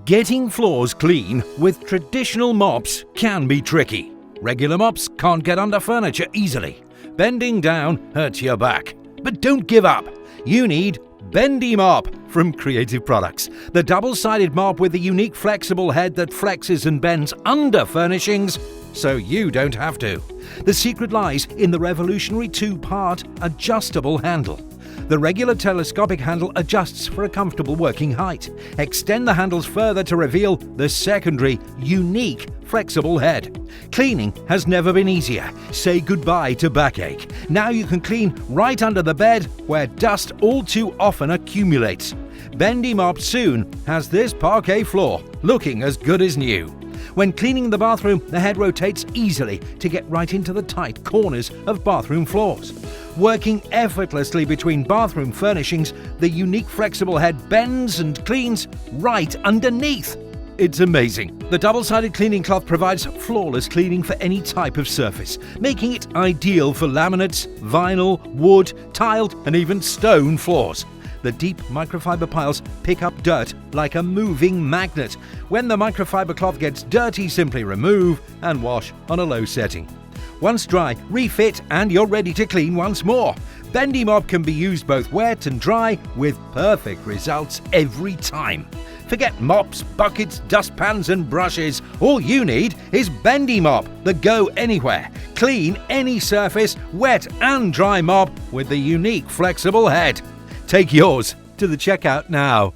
Getting floors clean with traditional mops can be tricky. Regular mops can't get under furniture easily. Bending down hurts your back. But don't give up. You need Bendi Mop from Creative Products, the double-sided mop with the unique flexible head that flexes and bends under furnishings so you don't have to. The secret lies in the revolutionary two-part adjustable handle. The regular telescopic handle adjusts for a comfortable working height. Extend the handles further to reveal the secondary, unique, flexible head. Cleaning has never been easier. Say goodbye to backache. Now you can clean right under the bed where dust all too often accumulates. Bendi Mop soon has this parquet floor looking as good as new. When cleaning the bathroom, the head rotates easily to get right into the tight corners of bathroom floors. Working effortlessly between bathroom furnishings, the unique flexible head bends and cleans right underneath. It's amazing. The double-sided cleaning cloth provides flawless cleaning for any type of surface, making it ideal for laminates, vinyl, wood, tiled, and even stone floors. The deep microfibre piles pick up dirt like a moving magnet. When the microfibre cloth gets dirty, simply remove and wash on a low setting. Once dry, refit and you're ready to clean once more. Bendi Mop can be used both wet and dry with perfect results every time. Forget mops, buckets, dustpans and brushes. All you need is Bendi Mop, the go anywhere. Clean any surface, wet and dry mop with the unique flexible head. Take yours to the checkout now.